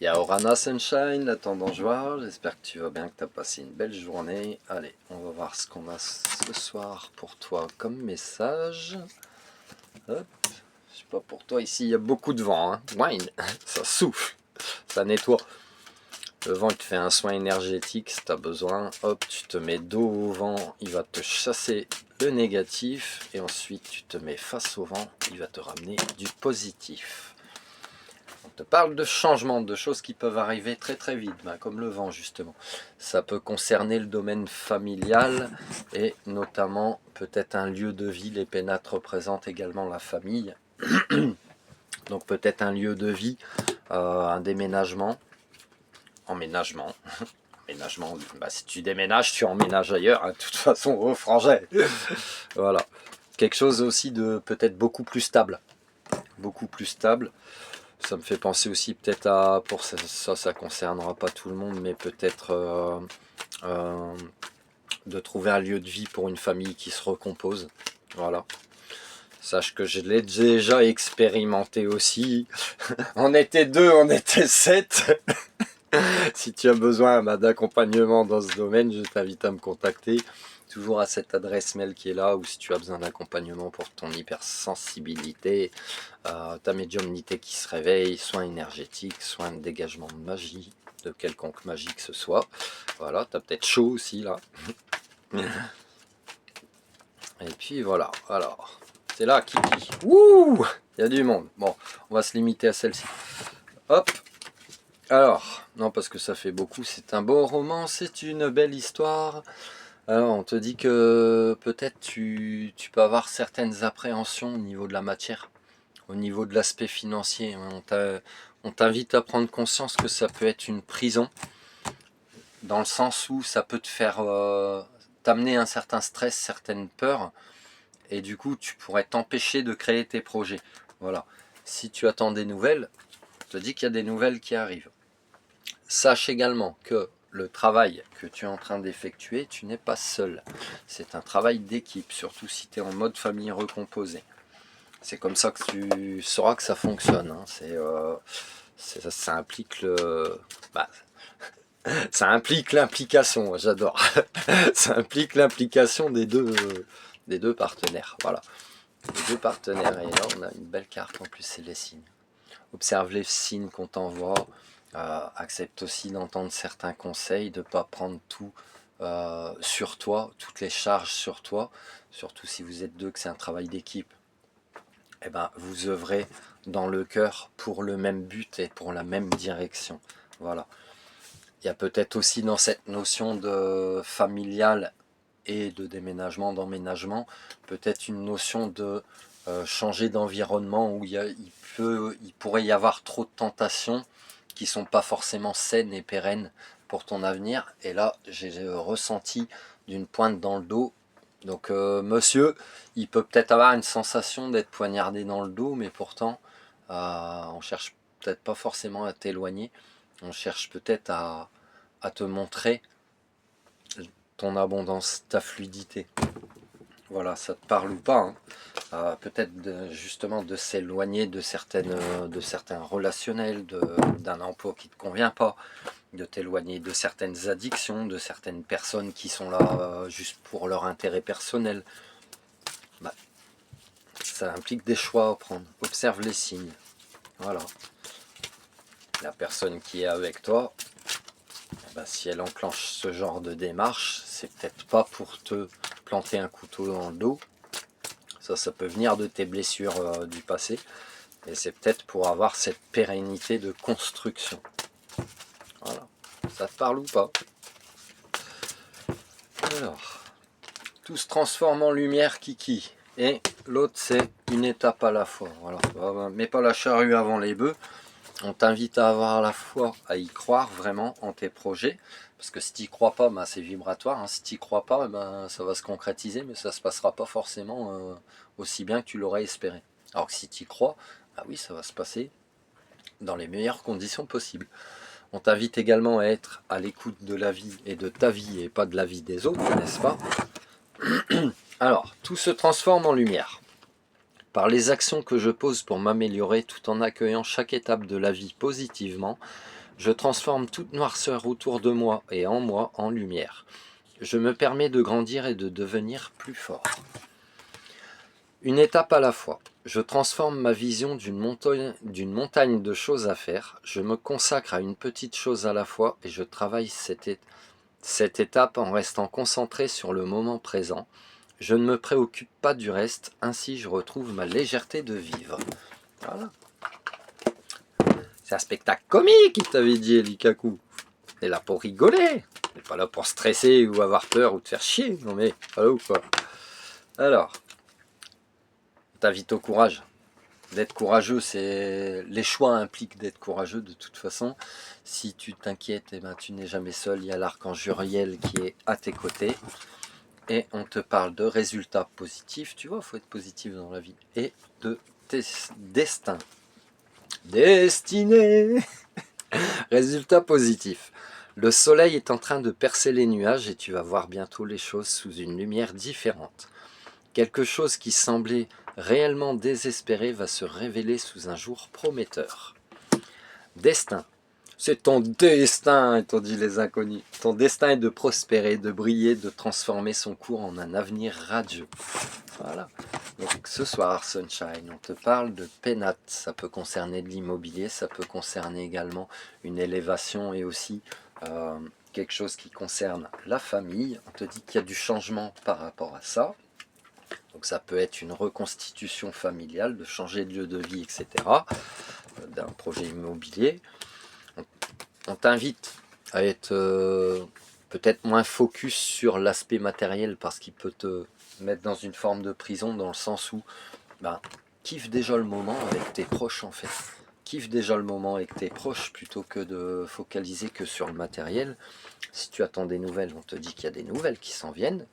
Yaorana Sunshine, la tendance joie, j'espère que tu vas bien, que tu as passé une belle journée. Allez, on va voir ce qu'on a ce soir pour toi comme message. Hop, je sais pas pour toi, ici il y a beaucoup de vent, hein. Wine, ça souffle, ça nettoie. Le vent il te fait un soin énergétique si tu as besoin. Hop, tu te mets dos au vent, il va te chasser le négatif. Et ensuite tu te mets face au vent, il va te ramener du positif. On te parle de changements, de choses qui peuvent arriver très très vite, comme le vent justement. Ça peut concerner le domaine familial et notamment peut-être un lieu de vie. Les pénates représentent également la famille. Donc peut-être un lieu de vie, un déménagement, emménagement. Emménagement, si tu déménages, tu emménages ailleurs, hein, de toute façon au frangin. Voilà. Quelque chose aussi de peut-être beaucoup plus stable. Beaucoup plus stable. Ça me fait penser aussi peut-être à, pour ça concernera pas tout le monde, mais peut-être de trouver un lieu de vie pour une famille qui se recompose. Voilà. Sache que je l'ai déjà expérimenté aussi. On était 2, on était 7. Si tu as besoin d'accompagnement dans ce domaine, je t'invite à me contacter. Toujours à cette adresse mail qui est là, ou si tu as besoin d'accompagnement pour ton hypersensibilité, ta médiumnité qui se réveille, soins énergétiques, soins de dégagement de magie, de quelconque magie que ce soit. Voilà, tu as peut-être chaud aussi là. Et puis voilà, alors, c'est là Kiki. Ouh, il y a du monde. Bon, on va se limiter à celle-ci. Hop. Alors, non parce que ça fait beaucoup, c'est un beau roman, c'est une belle histoire. Alors on te dit que peut-être tu peux avoir certaines appréhensions au niveau de la matière, au niveau de l'aspect financier. On t'invite à prendre conscience que ça peut être une prison, dans le sens où ça peut te faire t'amener un certain stress, certaines peurs, et du coup tu pourrais t'empêcher de créer tes projets. Voilà. Si tu attends des nouvelles, on te dit qu'il y a des nouvelles qui arrivent. Sache également que le travail que tu es en train d'effectuer, tu n'es pas seul. C'est un travail d'équipe, surtout si tu es en mode famille recomposée. C'est comme ça que tu sauras que ça fonctionne. Hein. Ça implique ça implique l'implication, j'adore. Ça implique l'implication des deux partenaires. Voilà. Les deux partenaires. Et là, on a une belle carte. En plus, c'est les signes. Observe les signes qu'on t'envoie. Accepte aussi d'entendre certains conseils, de ne pas prendre tout sur toi, toutes les charges sur toi, surtout si vous êtes deux, que c'est un travail d'équipe. Eh ben, vous œuvrez dans le cœur pour le même but et pour la même direction. Voilà. Il y a peut-être aussi dans cette notion de familial et de déménagement, d'emménagement, peut-être une notion de changer d'environnement où il pourrait y avoir trop de tentations qui sont pas forcément saines et pérennes pour ton avenir. Et là, j'ai ressenti d'une pointe dans le dos. Donc monsieur, il peut peut-être avoir une sensation d'être poignardé dans le dos, mais pourtant, on cherche peut-être pas forcément à t'éloigner. On cherche peut-être à te montrer ton abondance, ta fluidité. Voilà, ça te parle ou pas, hein. Peut-être justement de s'éloigner de certains relationnels, d'un emploi qui ne te convient pas, de t'éloigner de certaines addictions, de certaines personnes qui sont là juste pour leur intérêt personnel. Ça implique des choix à prendre. Observe les signes. Voilà. La personne qui est avec toi, si elle enclenche ce genre de démarche, c'est peut-être pas pour te planter un couteau dans le dos. Ça peut venir de tes blessures du passé. Et c'est peut-être pour avoir cette pérennité de construction. Voilà. Ça te parle ou pas? Alors, tout se transforme en lumière, Kiki. Et l'autre, c'est une étape à la fois. Voilà. Mets pas la charrue avant les bœufs. On t'invite à avoir à la fois à y croire vraiment en tes projets. Parce que si tu n'y crois pas, c'est vibratoire. Hein. Si tu n'y crois pas, ça va se concrétiser, mais ça ne se passera pas forcément aussi bien que tu l'aurais espéré. Alors que si tu y crois, oui, ça va se passer dans les meilleures conditions possibles. On t'invite également à être à l'écoute de la vie et de ta vie et pas de la vie des autres, n'est-ce pas? Alors, tout se transforme en lumière. Par les actions que je pose pour m'améliorer tout en accueillant chaque étape de la vie positivement, je transforme toute noirceur autour de moi et en moi en lumière. Je me permets de grandir et de devenir plus fort. Une étape à la fois. Je transforme ma vision d'une montagne de choses à faire. Je me consacre à une petite chose à la fois et je travaille cette étape en restant concentré sur le moment présent. Je ne me préoccupe pas du reste, ainsi je retrouve ma légèreté de vivre. Voilà. C'est un spectacle comique, il t'avait dit, Likaku. T'es là pour rigoler. T'es pas là pour stresser ou avoir peur ou te faire chier. Non mais, voilà ou quoi. Alors, t'invite au courage. D'être courageux, les choix impliquent d'être courageux de toute façon. Si tu t'inquiètes, eh ben, tu n'es jamais seul. Il y a l'archange Uriel qui est à tes côtés. Et on te parle de résultats positifs. Tu vois, il faut être positif dans la vie. Et de destin. Destiné. Résultat positif. Le soleil est en train de percer les nuages et tu vas voir bientôt les choses sous une lumière différente. Quelque chose qui semblait réellement désespéré va se révéler sous un jour prometteur. Destin. C'est ton destin, t'ont dit les inconnus. Ton destin est de prospérer, de briller, de transformer son cours en un avenir radieux. Voilà. Donc ce soir, Sunshine, on te parle de Pénate. Ça peut concerner de l'immobilier, ça peut concerner également une élévation et aussi quelque chose qui concerne la famille. On te dit qu'il y a du changement par rapport à ça. Donc ça peut être une reconstitution familiale, de changer de lieu de vie, etc. D'un projet immobilier. On t'invite à être peut-être moins focus sur l'aspect matériel parce qu'il peut te mettre dans une forme de prison dans le sens où kiffe déjà le moment avec tes proches en fait. Kiffe déjà le moment avec tes proches plutôt que de focaliser que sur le matériel. Si tu attends des nouvelles, on te dit qu'il y a des nouvelles qui s'en viennent.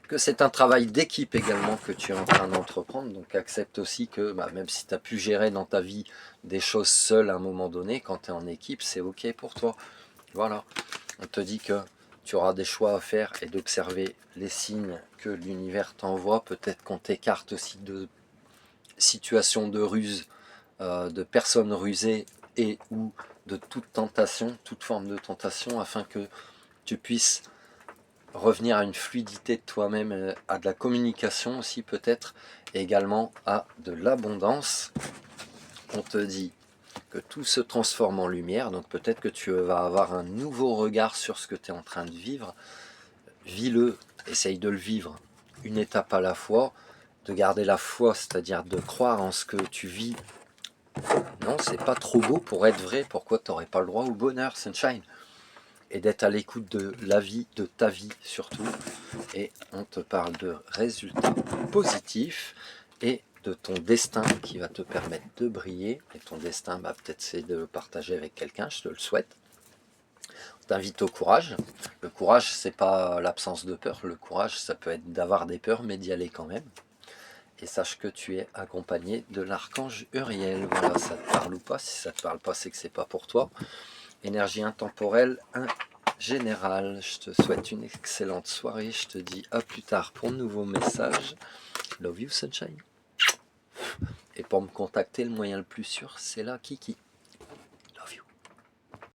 Que c'est un travail d'équipe également que tu es en train d'entreprendre, donc accepte aussi que même si tu as pu gérer dans ta vie des choses seul à un moment donné, quand tu es en équipe, c'est ok pour toi. Voilà, on te dit que tu auras des choix à faire et d'observer les signes que l'univers t'envoie. Peut-être qu'on t'écarte aussi de situations de ruse, de personnes rusées et ou de toute tentation, toute forme de tentation, afin que tu puisses revenir à une fluidité de toi-même, à de la communication aussi peut-être, et également à de l'abondance. On te dit que tout se transforme en lumière, donc peut-être que tu vas avoir un nouveau regard sur ce que tu es en train de vivre. Vis-le, essaye de le vivre une étape à la fois, de garder la foi, c'est-à-dire de croire en ce que tu vis. Non, c'est pas trop beau pour être vrai, pourquoi tu n'aurais pas le droit au bonheur, Sunshine? Et d'être à l'écoute de la vie, de ta vie surtout. Et on te parle de résultats positifs et de ton destin qui va te permettre de briller. Et ton destin, peut-être c'est de le partager avec quelqu'un, je te le souhaite. On t'invite au courage. Le courage, c'est pas l'absence de peur. Le courage, ça peut être d'avoir des peurs, mais d'y aller quand même. Et sache que tu es accompagné de l'archange Uriel. Voilà, ça te parle ou pas. Si ça te parle pas, c'est que c'est pas pour toi. Énergie intemporelle, général. Je te souhaite une excellente soirée. Je te dis à plus tard pour de nouveaux messages. Love you, Sunshine. Et pour me contacter, le moyen le plus sûr, c'est là, Kiki.